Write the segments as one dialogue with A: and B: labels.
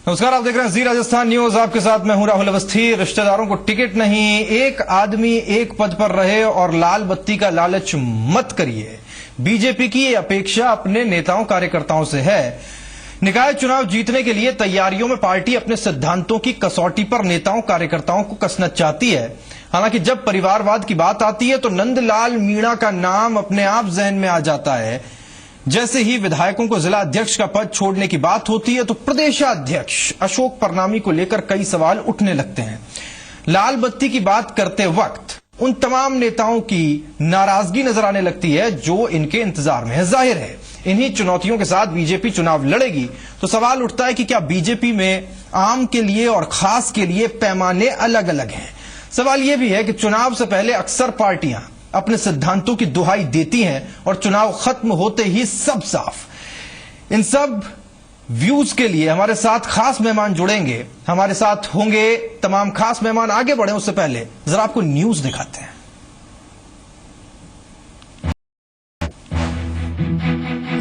A: नमस्कार, आप देख रहे हैं जी राजस्थान न्यूज। आपके साथ मैं हूं राहुल अवस्थी। रिश्तेदारों को टिकट नहीं, एक आदमी एक पद पर रहे और लाल बत्ती का लालच मत करिए। बीजेपी की अपेक्षा अपने नेताओं कार्यकर्ताओं से है। निकाय चुनाव जीतने के लिए तैयारियों में पार्टी अपने सिद्धांतों की कसौटी पर नेताओं कार्यकर्ताओं को कसना चाहती है। हालांकि जब परिवारवाद की बात आती है तो नंदलाल मीणा का नाम अपने आप जहन में आ जाता है। जैसे ही विधायकों को जिला अध्यक्ष का पद छोड़ने की बात होती है तो प्रदेशाध्यक्ष अशोक परनामी को लेकर कई सवाल उठने लगते हैं। लाल बत्ती की बात करते वक्त उन तमाम नेताओं की नाराजगी नजर आने लगती है जो इनके इंतजार में है। जाहिर है इन्हीं चुनौतियों के साथ बीजेपी चुनाव लड़ेगी तो सवाल उठता है कि क्या बीजेपी में आम के लिए और खास के लिए पैमाने अलग अलग हैं। सवाल यह भी है कि चुनाव से पहले अक्सर पार्टियां अपने सिद्धांतों की दुहाई देती हैं और चुनाव खत्म होते ही सब साफ। इन सब व्यूज के लिए हमारे साथ खास मेहमान जुड़ेंगे, हमारे साथ होंगे तमाम खास मेहमान। आगे बढ़े उससे पहले जरा आपको न्यूज दिखाते हैं।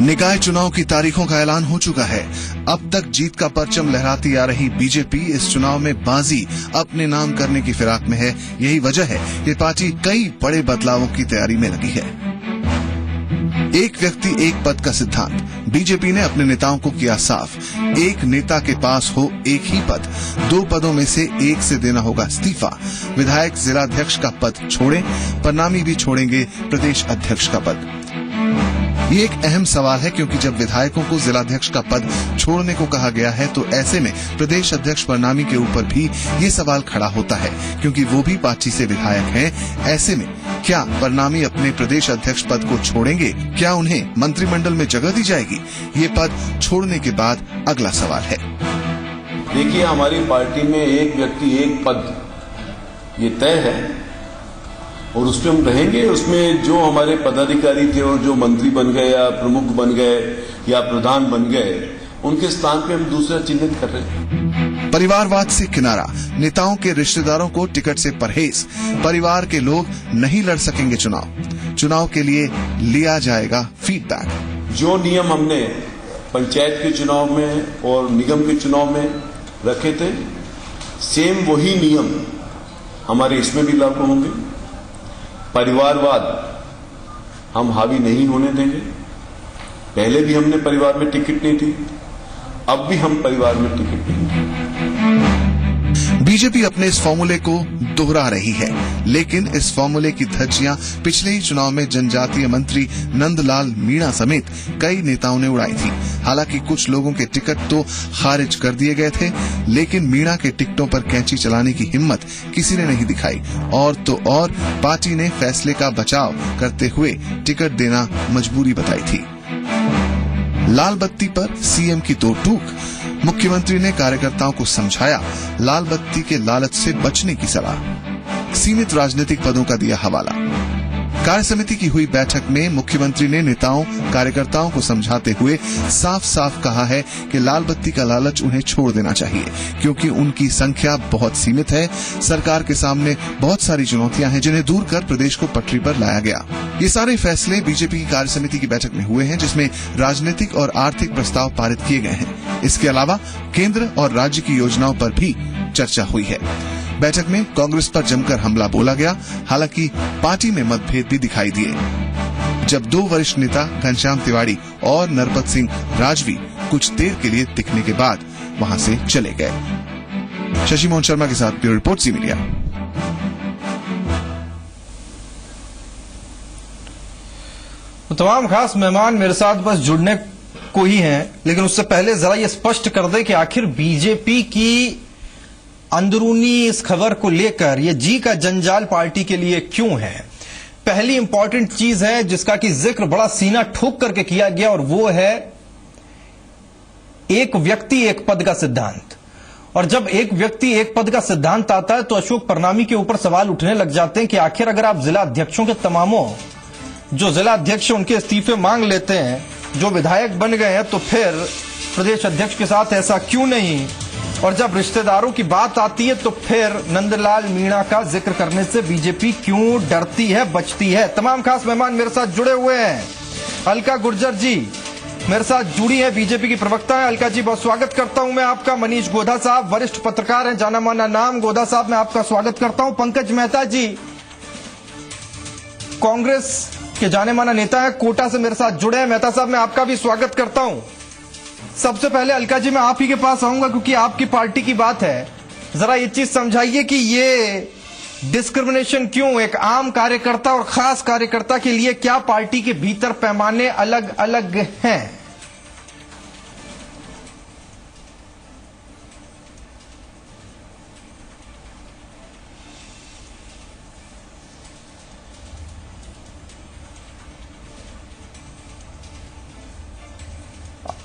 B: निकाय चुनाव की तारीखों का ऐलान हो चुका है। अब तक जीत का परचम लहराती आ रही बीजेपी इस चुनाव में बाजी अपने नाम करने की फिराक में है। यही वजह है कि पार्टी कई बड़े बदलावों की तैयारी में लगी है। एक व्यक्ति एक पद का सिद्धांत बीजेपी ने अपने नेताओं को किया साफ। एक नेता के पास हो एक ही पद, दो पदों में से एक से देना होगा इस्तीफा। विधायक जिलाध्यक्ष का पद छोड़ें, परनामी भी छोड़ेंगे प्रदेश अध्यक्ष का पद। ये एक अहम सवाल है क्योंकि जब विधायकों को जिलाध्यक्ष का पद छोड़ने को कहा गया है तो ऐसे में प्रदेश अध्यक्ष परनामी के ऊपर भी ये सवाल खड़ा होता है क्योंकि वो भी पार्टी से विधायक हैं। ऐसे में क्या परनामी अपने प्रदेश अध्यक्ष पद को छोड़ेंगे? क्या उन्हें मंत्रिमंडल में जगह दी जाएगी? ये पद छोड़ने के बाद अगला सवाल है।
C: देखिए, हमारी पार्टी में एक व्यक्ति एक पद ये तय है और उसमें हम रहेंगे। उसमें जो हमारे पदाधिकारी थे और जो मंत्री बन गए या प्रमुख बन गए या प्रधान बन गए, उनके स्थान पे हम दूसरा चिन्हित कर रहे हैं।
B: परिवारवाद से किनारा, नेताओं के रिश्तेदारों को टिकट से परहेज, परिवार के लोग नहीं लड़ सकेंगे चुनाव के लिए लिया जाएगा फीडबैक।
C: जो नियम हमने पंचायत के चुनाव में और निगम के चुनाव में रखे थे, सेम वही नियम हमारे इसमें भी लागू होंगे। परिवारवाद हम हावी नहीं होने देंगे। पहले भी हमने परिवार में टिकट नहीं थी, अब भी हम परिवार में टिकट नहीं देंगे।
B: बीजेपी अपने इस फॉर्मूले को दोहरा रही है, लेकिन इस फॉर्मूले की धज्जियां पिछले ही चुनाव में जनजातीय मंत्री नंदलाल मीणा समेत कई नेताओं ने उड़ाई थी। हालांकि कुछ लोगों के टिकट तो खारिज कर दिए गए थे, लेकिन मीणा के टिकटों पर कैंची चलाने की हिम्मत किसी ने नहीं दिखाई। और तो और पार्टी ने फैसले का बचाव करते हुए टिकट देना मजबूरी बताई थी। लाल बत्ती पर सीएम की तो टूक, मुख्यमंत्री ने कार्यकर्ताओं को समझाया लाल बत्ती के लालच से बचने की सलाह। सीमित राजनीतिक पदों का दिया हवाला। कार्य समिति की हुई बैठक में मुख्यमंत्री ने नेताओं कार्यकर्ताओं को समझाते हुए साफ साफ कहा है कि लाल बत्ती का लालच उन्हें छोड़ देना चाहिए क्योंकि उनकी संख्या बहुत सीमित है। सरकार के सामने बहुत सारी चुनौतियां हैं जिन्हें दूर कर प्रदेश को पटरी पर लाया गया। ये सारे फैसले बीजेपी की कार्य समिति की बैठक में हुए हैं जिसमें राजनीतिक और आर्थिक प्रस्ताव पारित किए गए हैं। इसके अलावा केंद्र और राज्य की योजनाओं पर भी चर्चा हुई है। बैठक में कांग्रेस पर जमकर हमला बोला गया। हालांकि पार्टी में मतभेद भी दिखाई दिए जब दो वरिष्ठ नेता घनश्याम तिवारी और नरपत सिंह राजवी कुछ देर के लिए दिखने के बाद वहां से चले गए। शशि मोहन शर्मा के साथ ब्यूरो रिपोर्ट जी मीडिया।
A: तो तमाम खास मेहमान मेरे साथ बस जुड़ने को ही हैं, लेकिन उससे पहले जरा ये स्पष्ट कर दे कि आखिर बीजेपी की अंदरूनी इस खबर को लेकर ये जी का जंजाल पार्टी के लिए क्यों है। पहली इंपॉर्टेंट चीज है जिसका कि जिक्र बड़ा सीना ठोक करके किया गया और वो है एक व्यक्ति एक पद का सिद्धांत। और जब एक व्यक्ति एक पद का सिद्धांत आता है तो अशोक परनामी के ऊपर सवाल उठने लग जाते हैं कि आखिर अगर आप जिला अध्यक्षों के तमामों जो जिला अध्यक्ष उनके इस्तीफे मांग लेते हैं, जो विधायक बन गए हैं, तो फिर प्रदेश अध्यक्ष के साथ ऐसा क्यों नहीं। और जब रिश्तेदारों की बात आती है तो फिर नंदलाल मीणा का जिक्र करने से बीजेपी क्यों डरती है, बचती है। तमाम खास मेहमान मेरे साथ जुड़े हुए हैं। अलका गुर्जर जी, मेरे साथ जुड़ी है बीजेपी की प्रवक्ता है अलका जी, बहुत स्वागत करता हूं मैं आपका। मनीष गोधा साहब वरिष्ठ पत्रकार हैं, जाना माना नाम। गोधा साहब मैं आपका स्वागत करता हूं। पंकज मेहता जी कांग्रेस के जाने माना नेता है, कोटा से मेरे साथ जुड़े हैं। मेहता साहब मैं आपका भी स्वागत करता हूं। सबसे पहले अलका जी मैं आप ही के पास आऊंगा क्योंकि आपकी पार्टी की बात है। जरा ये चीज समझाइए कि ये डिस्क्रिमिनेशन क्यों, एक आम कार्यकर्ता और खास कार्यकर्ता के लिए क्या पार्टी के भीतर पैमाने अलग अलग हैं?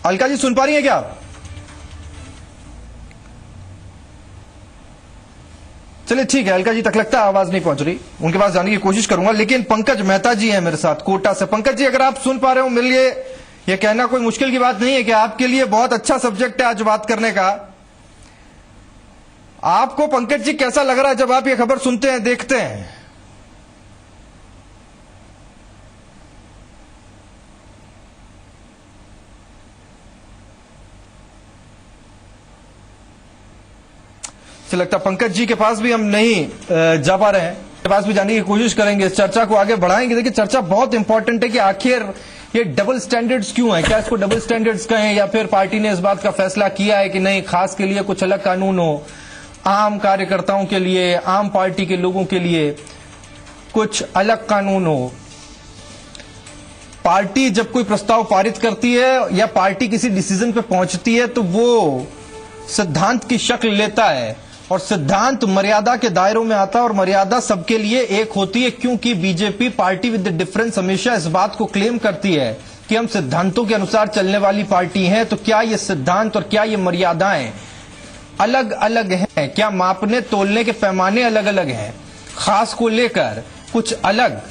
A: अलका जी सुन पा रही हैं क्या आप? चलिए ठीक है, अलका जी तक लगता है आवाज नहीं पहुंच रही, उनके पास जाने की कोशिश करूंगा। लेकिन पंकज मेहता जी हैं मेरे साथ कोटा से। पंकज जी अगर आप सुन पा रहे हो, मेरे लिए यह कहना कोई मुश्किल की बात नहीं है कि आपके लिए बहुत अच्छा सब्जेक्ट है आज बात करने का। आपको पंकज जी कैसा लग रहा है जब आप ये खबर सुनते हैं, देखते हैं? लगता पंकज जी के पास भी हम नहीं जा पा रहे हैं, के पास भी जाने की कोशिश करेंगे, इस चर्चा को आगे बढ़ाएंगे। देखिए चर्चा बहुत इंपॉर्टेंट है कि आखिर ये डबल स्टैंडर्ड्स क्यों है, क्या इसको डबल स्टैंडर्ड्स कहें या फिर पार्टी ने इस बात का फैसला किया है कि नहीं खास के लिए कुछ अलग कानून हो, आम कार्यकर्ताओं के लिए, आम पार्टी के लोगों के लिए कुछ अलग कानून हो। पार्टी जब कोई प्रस्ताव पारित करती है या पार्टी किसी डिसीजन पे पहुंचती है तो वो सिद्धांत की शक्ल लेता है और सिद्धांत मर्यादा के दायरों में आता है और मर्यादा सबके लिए एक होती है, क्योंकि BJP party with the difference हमेशा इस बात को क्लेम करती है कि हम सिद्धांतों के अनुसार चलने वाली पार्टी हैं। तो क्या ये सिद्धांत और क्या ये मर्यादाएं अलग अलग हैं? क्या मापने तोलने के पैमाने अलग अलग हैं? खास को लेकर कुछ अलग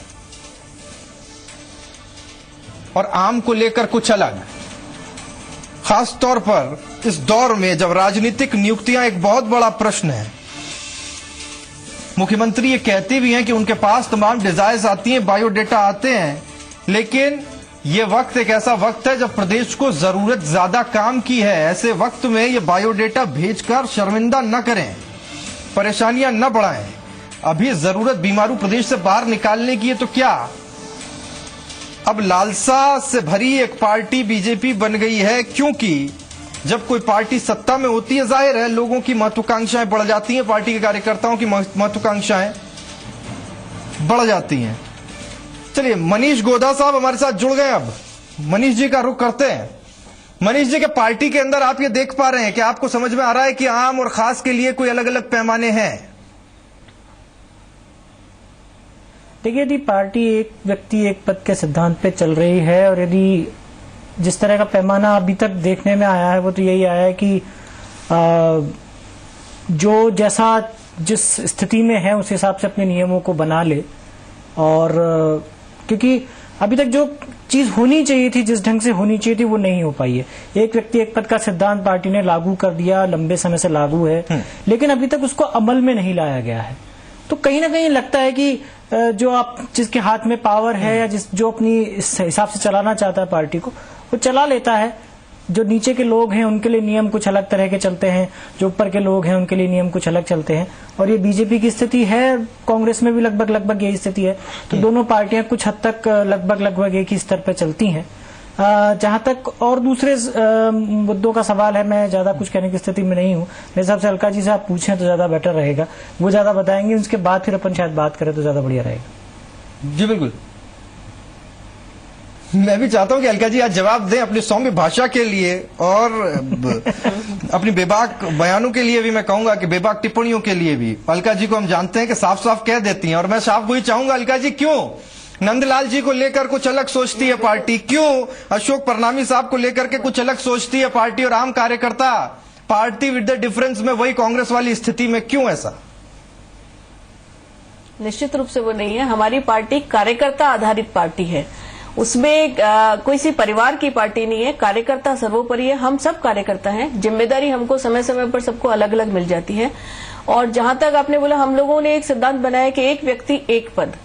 A: और आम को लेकर कुछ अलग। खास तौर पर इस दौर में जब राजनीतिक नियुक्तियां एक बहुत बड़ा प्रश्न है। मुख्यमंत्री ये कहते भी हैं कि उनके पास तमाम डिजायर्स आती हैं, बायोडेटा आते हैं, लेकिन ये वक्त एक ऐसा वक्त है जब प्रदेश को जरूरत ज्यादा काम की है। ऐसे वक्त में ये बायोडेटा भेजकर शर्मिंदा न करें, परेशानियां न बढ़ाएं। अभी जरूरत बीमारू प्रदेश से बाहर निकालने की है, तो क्या अब लालसा से भरी एक पार्टी बीजेपी बन गई है? क्योंकि जब कोई पार्टी सत्ता में होती है, जाहिर है लोगों की महत्वाकांक्षाएं बढ़ जाती हैं, पार्टी के कार्यकर्ताओं की महत्वाकांक्षाएं बढ़ जाती हैं। चलिए मनीष गोधा साहब हमारे साथ जुड़ गए, अब मनीष जी का रुख करते हैं। मनीष जी के पार्टी के अंदर आप ये देख पा रहे हैं कि आपको समझ में आ रहा है कि आम और खास के लिए कोई अलग अलग पैमाने हैं?
D: देखिए, यदि पार्टी एक व्यक्ति एक पद के सिद्धांत पे चल रही है और यदि जिस तरह का पैमाना अभी तक देखने में आया है वो तो यही आया है कि जो जैसा जिस स्थिति में है उस हिसाब से अपने नियमों को बना ले। और क्योंकि अभी तक जो चीज होनी चाहिए थी, जिस ढंग से होनी चाहिए थी, वो नहीं हो पाई है। एक व्यक्ति एक पद का सिद्धांत पार्टी ने लागू कर दिया, लंबे समय से लागू है, लेकिन अभी तक उसको अमल में नहीं लाया गया है। तो कहीं ना कहीं लगता है कि जो आप जिसके हाथ में पावर है या जो अपनी इस हिसाब से चलाना चाहता है पार्टी को, वो चला लेता है। जो नीचे के लोग हैं उनके लिए नियम कुछ अलग तरह के चलते हैं, जो ऊपर के लोग हैं उनके लिए नियम कुछ अलग चलते हैं। और ये बीजेपी की स्थिति है, कांग्रेस में भी लगभग यही स्थिति है। तो दोनों पार्टियां कुछ हद तक लगभग एक ही स्तर पर चलती हैं। जहां तक और दूसरे मुद्दों का सवाल है, मैं ज्यादा कुछ कहने की स्थिति में नहीं हूं। मेरे हिसाब से अलका जी से आप पूछें तो ज्यादा बेटर रहेगा, वो ज्यादा बताएंगे, उसके बाद फिर अपन शायद बात करें तो ज्यादा बढ़िया रहेगा।
A: जी बिल्कुल, मैं भी चाहता हूं कि अलका जी आज जवाब दें अपनी सौम्य भाषा के लिए और अपनी बेबाक बयानों के लिए भी। मैं कहूंगा कि बेबाक टिप्पणियों के लिए भी। अलका जी को हम जानते हैं कि साफ साफ कह देती हैं, और मैं साफ वही चाहूंगा अलका जी, क्यों नंदलाल जी को लेकर कुछ अलग सोचती है पार्टी, क्यों अशोक परनामी साहब को लेकर के कुछ अलग सोचती है पार्टी, और आम कार्यकर्ता पार्टी विद द डिफरेंस में वही कांग्रेस वाली स्थिति में, क्यों ऐसा?
E: निश्चित रूप से वो नहीं है। हमारी पार्टी कार्यकर्ता आधारित पार्टी है, उसमें कोई सी परिवार की पार्टी नहीं है। कार्यकर्ता सर्वोपरि है, हम सब कार्यकर्ता हैं। जिम्मेदारी हमको समय समय पर सबको अलग अलग मिल जाती है। और जहां तक आपने बोला हम लोगों ने एक सिद्धांत बनाया कि एक व्यक्ति एक पद,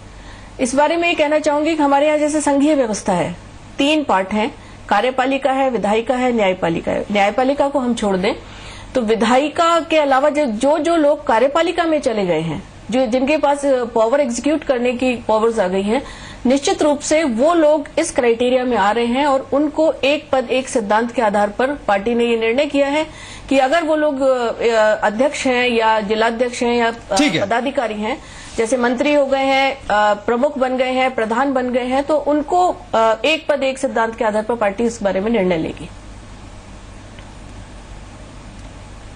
E: इस बारे में ये कहना चाहूंगी कि हमारे यहाँ जैसे संघीय व्यवस्था है, 3 पार्ट हैं, कार्यपालिका है, विधायिका है, न्यायपालिका है। न्यायपालिका को हम छोड़ दें तो विधायिका के अलावा जो लोग कार्यपालिका में चले गए हैं, जो जिनके पास पावर एग्जीक्यूट करने की पावर्स आ गई हैं, निश्चित रूप से वो लोग इस क्राइटेरिया में आ रहे हैं और उनको एक पद एक सिद्धांत के आधार पर पार्टी ने ये निर्णय किया है कि अगर वो लोग अध्यक्ष हैं या जिलाध्यक्ष हैं या पदाधिकारी हैं, जैसे मंत्री हो गए हैं, प्रमुख बन गए हैं, प्रधान बन गए हैं, तो उनको एक पद एक सिद्धांत के आधार पर पार्टी इस बारे में निर्णय लेगी।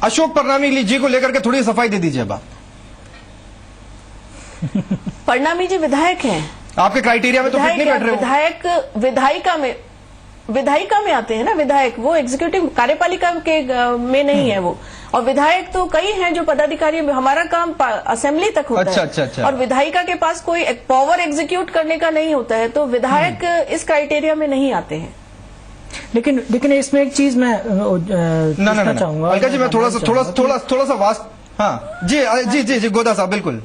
A: अशोक परनामी जी को लेकर के थोड़ी सफाई दे दीजिए बात।
E: परनामी जी विधायक हैं,
A: आपके क्राइटेरिया में तो फिट नहीं बैठ रहे हो।
E: विधायक विधायिका में आते हैं ना, विधायक वो एग्जीक्यूटिव कार्यपालिका के में नहीं है वो। और विधायक तो कई हैं जो पदाधिकारी, हमारा काम असेंबली तक होता है।
A: अच्छा।
E: और विधायिका के पास कोई पावर एग्जीक्यूट करने का नहीं होता है, तो विधायक इस क्राइटेरिया में नहीं आते हैं।
D: लेकिन इसमें एक चीज मैं पूछना चाहूंगा
A: अलका जी, मैं थोड़ा सा वास्ट। हाँ जी गोदा साहब, बिल्कुल।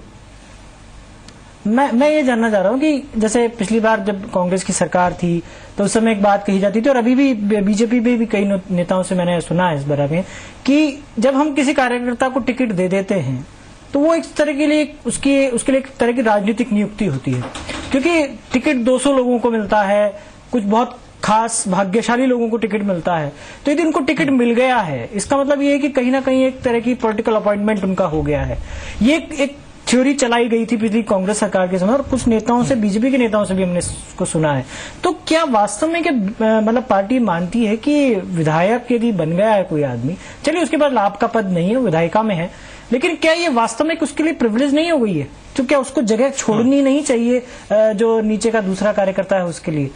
D: मैं ये जानना चाह रहा हूँ कि जैसे पिछली बार जब कांग्रेस की सरकार थी तो उस समय एक बात कही जाती थी, और अभी भी बीजेपी में भी कई नेताओं से मैंने सुना है इस बारे में, कि जब हम किसी कार्यकर्ता को टिकट दे देते हैं तो वो एक तरह के लिए उसके लिए एक तरह की राजनीतिक नियुक्ति होती है, क्योंकि टिकट 200 लोगों को मिलता है, कुछ बहुत खास भाग्यशाली लोगों को टिकट मिलता है। तो यदि उनको टिकट मिल गया है, इसका मतलब ये है कि कहीं ना कहीं एक तरह की पॉलिटिकल अपॉइंटमेंट उनका हो गया है। ये एक थ्योरी चलाई गई थी पिछली कांग्रेस सरकार के समय, और कुछ नेताओं से, बीजेपी के नेताओं से भी हमने इसको सुना है। तो क्या वास्तव में मतलब पार्टी मानती है कि विधायक यदि बन गया है कोई आदमी, चलिए उसके पास लाभ का पद नहीं है, विधायिका में है, लेकिन क्या ये वास्तव में उसके लिए प्रिविलेज नहीं हो गई है? तो क्या उसको जगह छोड़नी नहीं चाहिए जो नीचे का दूसरा कार्यकर्ता है उसके लिए?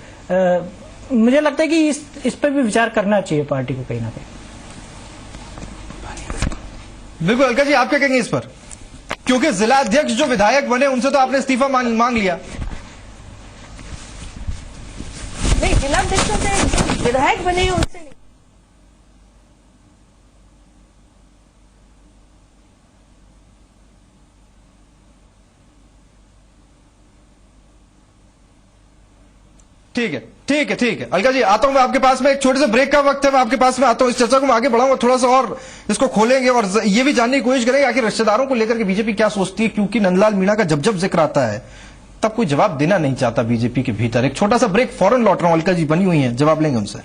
D: मुझे लगता है कि इस पर भी विचार करना चाहिए पार्टी को कहीं ना कहीं।
A: बिल्कुल अलका जी, आप क्या कहेंगे इस पर? क्योंकि जिला अध्यक्ष जो विधायक बने उनसे तो आपने इस्तीफा मांग लिया।
E: नहीं, जिला अध्यक्षों से जो विधायक बने हैं उनसे नहीं।
A: ठीक है अलका जी, आता हूं मैं आपके पास में। एक छोटे से ब्रेक का वक्त है, मैं आपके पास में आता हूं। इस चर्चा को मैं आगे बढ़ाऊंगा, थोड़ा सा और इसको खोलेंगे और ये भी जानने की कोशिश करेंगे आखिर रिश्तेदारों को लेकर के बीजेपी क्या सोचती है, क्योंकि नंदलाल मीणा का जब जिक्र आता है तब कोई जवाब देना नहीं चाहता बीजेपी के भीतर। एक छोटा सा ब्रेक, फौरन लौट रहा हूं। अलका जी बनी हुई है, जवाब लेंगे उनसे।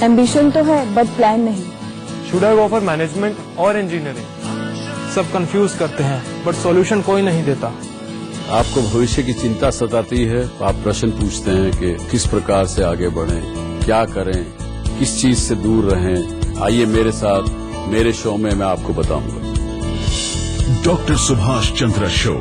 F: एम्बिशन तो है बट प्लान नहीं।
G: Should I go for management और इंजीनियरिंग? सब कंफ्यूज करते हैं बट सॉल्यूशन कोई नहीं देता।
H: आपको भविष्य की चिंता सताती है, आप प्रश्न पूछते हैं कि किस प्रकार से आगे बढ़ें, क्या करें, किस चीज से दूर रहें। आइए मेरे साथ, मेरे शो में मैं आपको बताऊंगा।
I: Doctor Subhash Chandra show.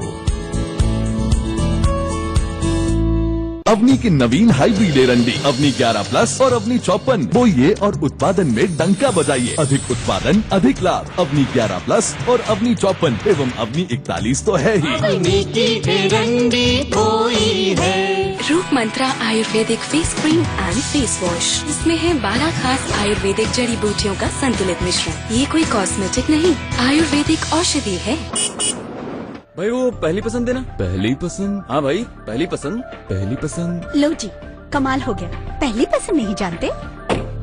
I: अवनी की नवीन हाइब्रिड एरंडी, अवनी 11+ और अवनी 54 बोइए और उत्पादन में डंका बजाइए। अधिक उत्पादन, अधिक लाभ। अवनी 11+ और अवनी 54 एवं अवनी 41 तो है ही।
J: अवनी की एरंडी कोई है। Roop Mantra Ayurvedic face cream and face wash, इसमें है 12 खास आयुर्वेदिक जड़ी बूटियों का संतुलित मिश्रण। ये कोई कॉस्मेटिक नहीं, आयुर्वेदिक औषधि है।
K: भाई वो पहली पसंद देना। पहली पसंद? हाँ भाई, पहली पसंद। पहली पसंद।
F: लो जी, कमाल हो गया। पहली पसंद नहीं जानते?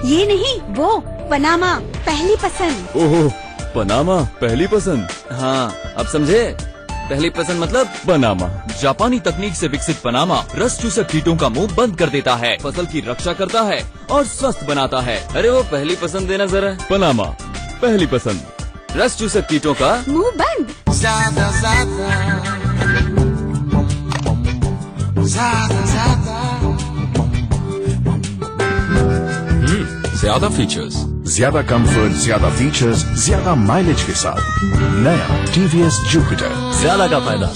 F: ये नहीं, वो पनामा पहली पसंद।
K: ओहो, पनामा पहली पसंद। हाँ, अब समझे। पहली पसंद मतलब पनामा। जापानी तकनीक से विकसित पनामा रस चूसक कीटों का मुंह बंद कर देता है, फसल की रक्षा करता है और स्वस्थ बनाता है। अरे वो पहली पसंद देना जरा। पनामा पहली पसंद, रस चूसक कीटों का
F: मुंह बंद।
H: ज्यादा फीचर्स,
I: ज्यादा कंफर्ट, ज्यादा फीचर्स, ज्यादा माइलेज के साथ नया टीवीएस जुपिटर।
K: ज्यादा का फायदा।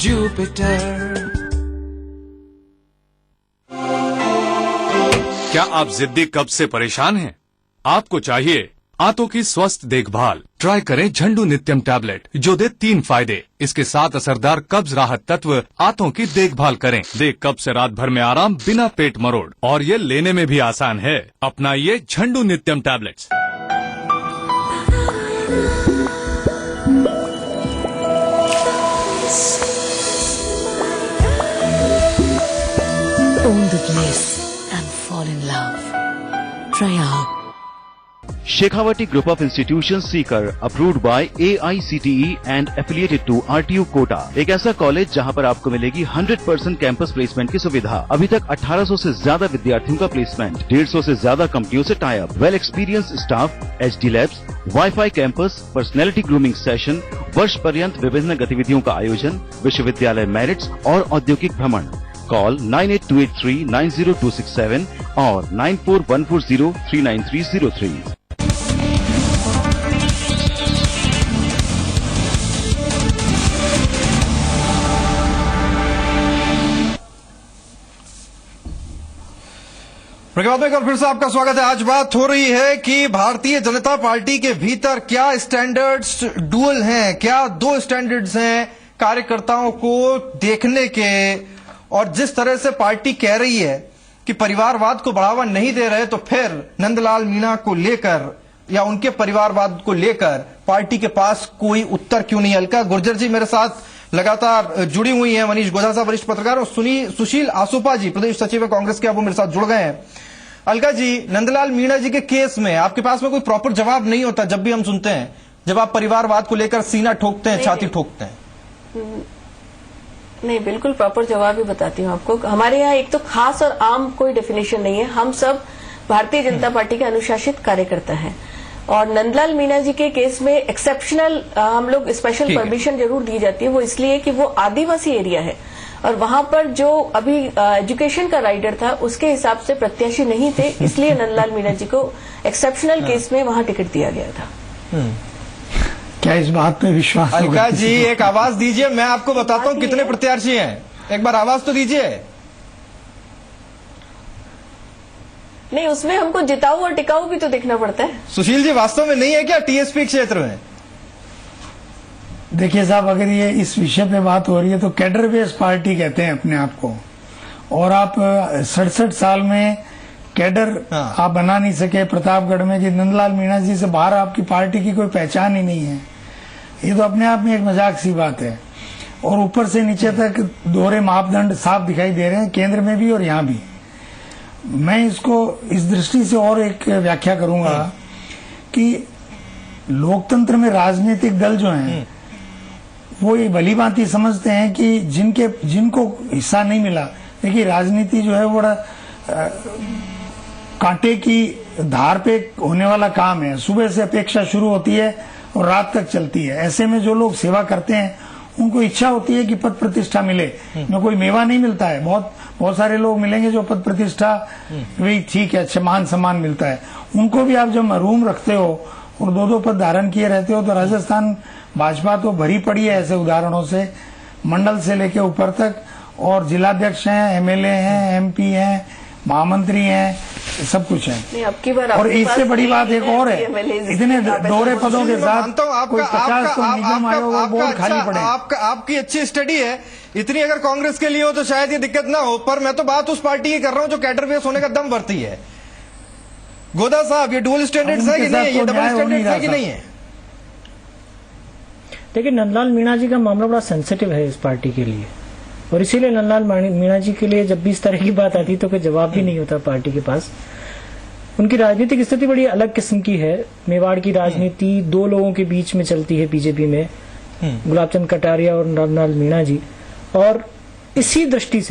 L: क्या आप जिद्दी कब्ज से परेशान हैं? आपको चाहिए आंतों की स्वस्थ देखभाल। ट्राई करें झंडू नित्यम टैबलेट, जो दे 3 फायदे। इसके साथ असरदार कब्ज राहत तत्व। आंतों की देखभाल करें, दे कब्ज से रात भर में आराम बिना पेट मरोड़, और ये लेने में भी आसान है। अपनाइए झंडू नित्यम tablets.
J: Own the bliss and fall in love. Try out.
M: Shekhawati Group of Institutions Seeker approved by AICTE and affiliated to RTU Kota। एक ऐसा कॉलेज जहां पर आपको मिलेगी 100% कैंपस प्लेसमेंट की सुविधा। अभी तक 1800 से ज्यादा विद्यार्थियों का प्लेसमेंट, 150 से ज्यादा कंपनियों से tie up, well experience staff, HD labs, wifi campus, personality grooming session, वर्ष पर्यंत विभिन्न गतिविधियों का आयोजन, विश्वविद्यालय मेरिट्स और औद्योगिक भ्रमण। कॉल 9828390267 और 9414039303।
A: एक बार फिर से आपका स्वागत है। आज बात हो रही है कि भारतीय जनता पार्टी के भीतर क्या स्टैंडर्ड्स डुअल हैं, क्या 2 स्टैंडर्ड्स हैं कार्यकर्ताओं को देखने के, और जिस तरह से पार्टी कह रही है कि परिवारवाद को बढ़ावा नहीं दे रहे, तो फिर नंदलाल मीणा को लेकर या उनके परिवारवाद को लेकर पार्टी के पास कोई उत्तर क्यों नहीं। अलका गुर्जर जी मेरे साथ लगातार जुड़ी हुई हैं, मनीष गोधा साहब वरिष्ठ पत्रकार, और सुशील आसोपा जी प्रदेश सचिव कांग्रेस के, अब वो मेरे साथ जुड़ गए हैं। अलका जी, नंदलाल मीणा जी के केस में आपके पास में कोई प्रॉपर जवाब नहीं होता जब भी हम सुनते हैं, जब आप परिवारवाद को लेकर सीना ठोकते हैं, छाती ठोकते हैं?
E: नहीं, बिल्कुल प्रॉपर जवाब ही बताती हूँ आपको। हमारे यहाँ एक तो खास और आम कोई डेफिनेशन नहीं है। हम सब भारतीय जनता पार्टी के अनुशासित कार्यकर्ता हैं, और नंदलाल मीणा जी के केस में एक्सेप्शनल हम लोग स्पेशल परमिशन जरूर दी जाती है। वो इसलिए कि वो आदिवासी एरिया है, और वहां पर जो अभी एजुकेशन का राइडर था उसके हिसाब से प्रत्याशी नहीं थे, इसलिए नंदलाल मीणा जी को एक्सेप्शनल केस में वहां टिकट दिया गया था।
N: क्या इस बात पे विश्वास?
A: अलका जी एक आवाज दीजिए, मैं आपको बताता हूं कितने प्रत्याशी हैं, एक बार आवाज तो दीजिए।
E: नहीं, उसमें हमको जिताऊ और टिकाऊ भी तो देखना पड़ता है।
A: सुशील जी, वास्तव में नहीं है क्या टीएसपी क्षेत्र में?
N: देखिए साहब, अगर ये इस विषय पे बात हो रही है तो कैडर बेस्ड पार्टी कहते हैं अपने आप को, और आप 67 साल में कैडर आप बना नहीं सके प्रतापगढ़ में कि नंदलाल मीणा जी से बाहर आपकी पार्टी की कोई पहचान ही नहीं है। ये तो अपने आप में एक मजाक सी बात है, और ऊपर से नीचे तक दोहरे मापदंड साफ दिखाई दे रहे हैं, केंद्र में भी और यहाँ भी। मैं इसको इस दृष्टि से और एक व्याख्या करूंगा कि लोकतंत्र में राजनीतिक दल जो हैं वो ये भली भांति समझते हैं कि जिनको हिस्सा नहीं मिला, देखिए राजनीति जो है वो बड़ा कांटे की धार पे होने वाला काम है। सुबह से अपेक्षा शुरू होती है और रात तक चलती है। ऐसे में जो लोग सेवा करते हैं उनको इच्छा होती है कि पद प्रतिष्ठा मिले, में कोई मेवा नहीं मिलता है। बहुत सारे लोग मिलेंगे जो पद प्रतिष्ठा वही ठीक है, अच्छा मान सम्मान मिलता है, उनको भी आप जब महरूम रखते हो और 2-2 पद धारण किए रहते हो, तो राजस्थान भाजपा तो भरी पड़ी है ऐसे उदाहरणों से, मंडल से लेके ऊपर तक, और जिलाध्यक्ष हैं, एमएलए हैं, एमपी हैं, महामंत्री हैं, सब कुछ है।
E: अब की बार
N: और इससे बड़ी बात एक और है, इतने दोहरे पदों के साथ कोई 50 तो निगम आयोग और बोर्ड खाली पड़े।
A: आपकी अच्छी स्टडी है, इतनी अगर कांग्रेस के लिए हो तो शायद ये दिक्कत ना हो, पर मैं तो बात उस पार्टी की कर रहा हूं जो कैडर बेस होने का दम भरती है। गोदा साहब, ये डुअल स्टैंडर्ड्स है कि नहीं है, ये डबल स्टैंडर्ड्स है कि नहीं है?
D: देखिए, नंदलाल मीणा जी का मामला बड़ा सेंसिटिव है इस पार्टी के लिए, और इसीलिए नंदलाल मीणा जी के लिए जब भी इस तरह की बात आती तो कोई जवाब भी नहीं होता पार्टी के पास। उनकी राजनीतिक स्थिति बड़ी अलग किस्म की है। मेवाड़ की राजनीति 2 लोगों के बीच में चलती है बीजेपी में, गुलाबचंद कटारिया और नंदलाल मीणा जी, और इसी दृष्टि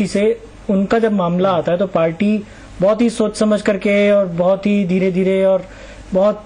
D: से उनका जब मामला आता है तो पार्टी बहुत ही सोच समझ करके और बहुत ही धीरे धीरे और बहुत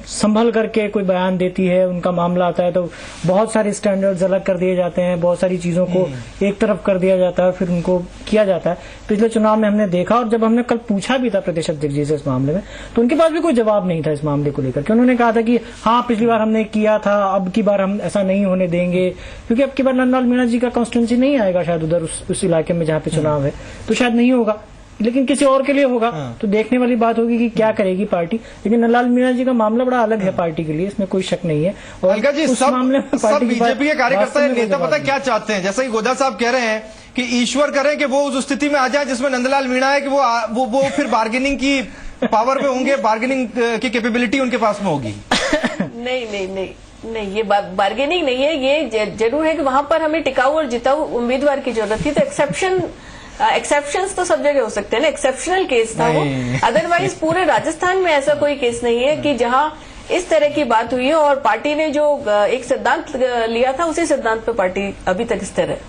D: संभल करके कोई बयान देती है। उनका मामला आता है तो बहुत सारे स्टैंडर्ड्स अलग कर दिए जाते हैं, बहुत सारी चीजों को एक तरफ कर दिया जाता है, फिर उनको किया जाता है। पिछले चुनाव में हमने देखा, और जब हमने कल पूछा भी था प्रदेश अध्यक्ष जी से इस मामले में, तो उनके पास भी कोई जवाब नहीं था इस मामले को लेकर। उन्होंने कहा था कि हाँ, पिछली बार हमने किया था, अब की बार हम ऐसा नहीं होने देंगे, क्योंकि अब की बार नंदलाल मीणा जी का कॉन्स्टिट्यूंसी नहीं आएगा शायद उधर उस इलाके में जहाँ पे चुनाव है, तो शायद नहीं होगा। लेकिन किसी और के लिए होगा तो देखने वाली बात होगी कि क्या करेगी पार्टी। लेकिन नंदलाल मीणा जी का मामला बड़ा अलग है पार्टी के लिए, इसमें कोई शक नहीं है। और
A: अलका जी,
D: उस मामले में
A: सब बीजेपी के कार्यकर्ता
D: वास्तव में
A: नेता पता क्या चाहते हैं, जैसा कि गोदा साहब कह रहे हैं कि ईश्वर करे कि वो उस स्थिति में आ जाए जिसमें नंदलाल मीणा है कि वो फिर बार्गेनिंग की पावर में होंगे, बार्गेनिंग की कैपेबिलिटी उनके पास में होगी।
E: नहीं, ये बार्गेनिंग नहीं है। ये जरूर है कि वहां पर हमें टिकाऊ और जिताऊ उम्मीदवार की जरूरत थी, तो एक्सेप्शंस तो सब जगह हो सकते हैं ना। एक्सेप्शनल केस था वो, अदरवाइज पूरे राजस्थान में ऐसा कोई केस नहीं है कि जहां इस तरह की बात हुई है। और पार्टी ने जो एक सिद्धांत लिया था उसी सिद्धांत पे पार्टी अभी तक स्थिर है।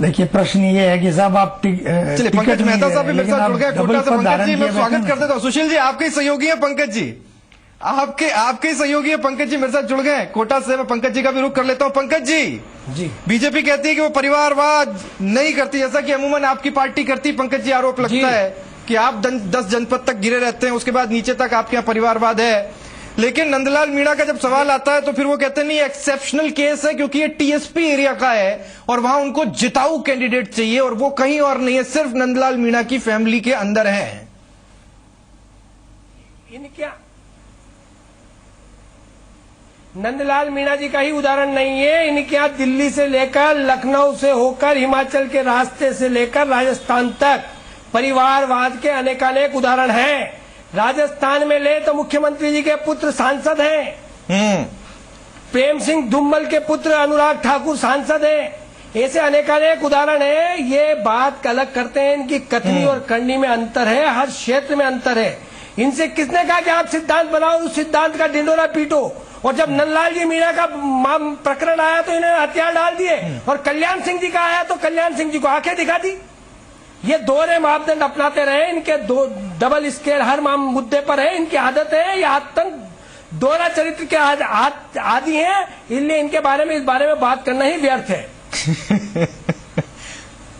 N: देखिए, प्रश्न ये है कि साहब आप
A: चलिए, पंकज मेहता साहब भी मेरे साथ जुड़ गए कोटा से। पंकज जी, मैं स्वागत कर देता हूँ। सुशील जी, आपके सहयोगी है पंकज जी, आपके सहयोगी है पंकज जी, मेरे साथ जुड़ गए कोटा से। मैं पंकज जी का भी रुख कर लेता हूँ। पंकज जी, बीजेपी कहती है कि वो परिवारवाद नहीं करती, जैसा कि अमूमन आपकी पार्टी करती। पंकज जी, आरोप लगता है कि आप 10 जनपद तक गिरे रहते हैं, उसके बाद नीचे तक आपके यहाँ परिवारवाद है। लेकिन नंदलाल मीणा का जब सवाल आता है तो फिर वो कहते हैं नहीं, एक्सेप्शनल केस है क्योंकि ये टीएसपी एरिया का है और वहां उनको जिताऊ कैंडिडेट चाहिए और वो कहीं और नहीं है, सिर्फ नंदलाल मीणा की फैमिली के अंदर है।
O: क्या नंदलाल मीणा जी का ही उदाहरण नहीं है, इनके यहाँ दिल्ली से लेकर लखनऊ से होकर हिमाचल के रास्ते से लेकर राजस्थान तक परिवारवाद के अनेकानेक उदाहरण हैं। राजस्थान में ले तो मुख्यमंत्री जी के पुत्र सांसद हैं, प्रेम सिंह धुम्मल के पुत्र अनुराग ठाकुर सांसद हैं। ऐसे अनेकानेक उदाहरण है। ये बात अलग करते हैं, इनकी कथनी और करनी में अंतर है, हर क्षेत्र में अंतर है। इनसे किसने कहा कि आप सिद्धांत बनाओ, उस सिद्धांत का ढिंडोरा पीटो। और जब नंदलाल जी मीणा का प्रकरण आया तो इन्होंने हथियार डाल दिए, और कल्याण सिंह जी का आया तो कल्याण सिंह जी को आंखें दिखा दी। ये दोहरे मापदंड अपनाते रहे, इनके दो डबल स्केल हर मुद्दे पर है, इनकी आदत है। ये आतंक दोहरा चरित्र के आदि हैं, इसलिए इनके बारे में इस बारे में बात करना ही व्यर्थ है।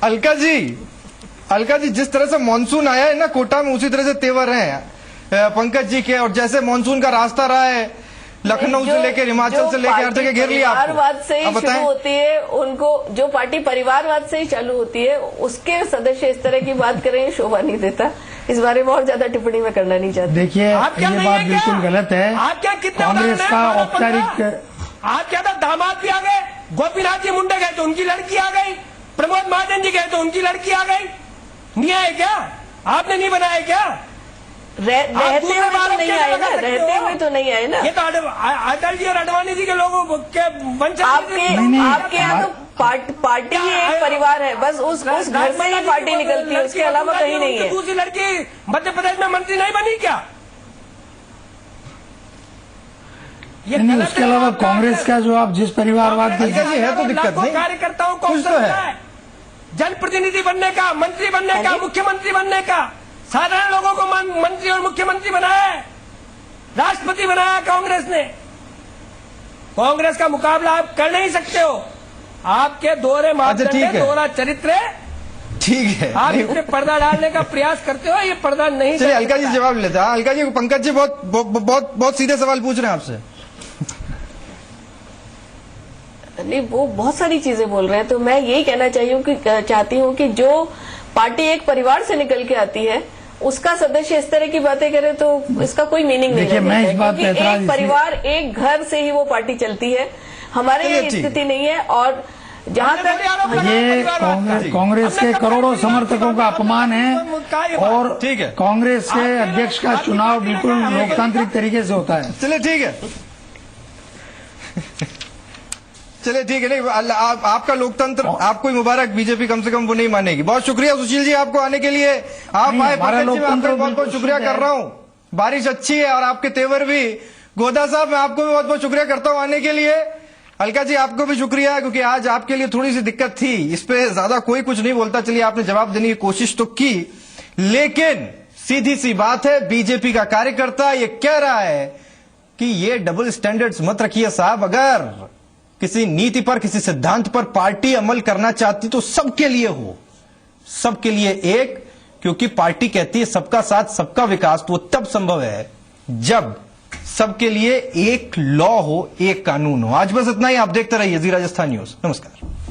A: अलका जी, जिस तरह से मानसून आया है ना कोटा में, उसी तरह से तेवर हैं पंकज जी के। और जैसे मानसून का रास्ता रहा है लखनऊ से लेकर हिमाचल से लेकर हर जगह घेर लिया।
E: परिवारवाद से ही शुरू होती है, उनको जो पार्टी परिवारवाद से ही चालू होती है उसके सदस्य इस तरह की बात करें, शोभा नहीं देता। इस बारे में और ज्यादा टिप्पणी में करना नहीं चाहती।
N: देखिए, ये बात बिल्कुल गलत है। कांग्रेस का औपचारिक
O: आप क्या था, दामाद भी आ गए, गोपीनाथ जी मुंडे गए तो उनकी लड़की आ गई, प्रमोद महाजन जी गए तो उनकी लड़की आ गई। नहीं आए क्या? आपने नहीं बनाया क्या?
E: रहते हुए तो नहीं आए ना, रहते हुए तो नहीं आए ना।
O: ये तो अटल जी और अडवाणी जी के लोगों के वंशज।
E: आपके यहाँ तो पार्टी ही एक परिवार है, बस उस घर से ही पार्टी निकलती है, उसके अलावा कहीं नहीं है।
O: दूसरी लड़की मध्य प्रदेश में मंत्री नहीं बनी क्या?
N: नहीं, उसके अलावा कांग्रेस का जो आप जिस परिवारवाद के
A: है तो दिक्कत नहीं,
O: कार्यकर्ताओं को अवसर है जनप्रतिनिधि बनने का, मंत्री बनने का, मुख्यमंत्री बनने का। साधारण लोगों को मंत्री और मुख्यमंत्री बनाया है, राष्ट्रपति बनाया कांग्रेस ने। कांग्रेस का मुकाबला आप कर नहीं सकते हो, आपके दोहरे मापदंड है, दोहरा चरित्र है।
A: ठीक है,
O: आप इसमें पर्दा डालने का प्रयास करते हो, ये पर्दा नहीं।
A: चलिए अलका जी जवाब लेता है। अलका जी, पंकज जी बहुत सीधे सवाल पूछ रहे हैं आपसे।
E: नहीं, वो बहुत सारी चीजें बोल रहे हैं, तो मैं यही कहना चाहती हूँ कि जो पार्टी एक परिवार से निकल के आती है उसका सदस्य इस तरह की बातें करे तो इसका कोई मीनिंग नहीं है।
N: मैं इस बात पे
E: एक परिवार, एक घर से ही वो पार्टी चलती है। हमारे यहाँ स्थिति नहीं है। और जहाँ तक
N: ये कांग्रेस के करोड़ों समर्थकों का अपमान है, और कांग्रेस के अध्यक्ष का चुनाव बिल्कुल लोकतांत्रिक तरीके से होता है।
A: चलिए ठीक है, चलिए ठीक है। नहीं, आपका लोकतंत्र आपको ही मुबारक, बीजेपी कम से कम वो नहीं मानेगी। बहुत शुक्रिया सुशील जी आपको आने के लिए। आप आए, पंकज जी मैं आपका बहुत बहुत शुक्रिया कर रहा हूँ। बारिश अच्छी है और आपके तेवर भी। गोदा साहब, मैं आपको भी बहुत बहुत शुक्रिया करता हूँ आने के लिए। अलका जी आपको भी शुक्रिया, क्योंकि आज आपके लिए थोड़ी सी दिक्कत थी, इस पे ज्यादा कोई कुछ नहीं बोलता। चलिए, आपने जवाब देने की कोशिश तो की, लेकिन सीधी सी बात है, बीजेपी का कार्यकर्ता ये कह रहा है कि ये डबल स्टैंडर्ड्स मत रखिए साहब। अगर किसी नीति पर, किसी सिद्धांत पर पार्टी अमल करना चाहती तो सबके लिए हो, सबके लिए एक, क्योंकि पार्टी कहती है सबका साथ सबका विकास, तो वो तब संभव है जब सबके लिए एक लॉ हो, एक कानून हो। आज बस इतना ही। आप देखते रहिए जी राजस्थान न्यूज। नमस्कार।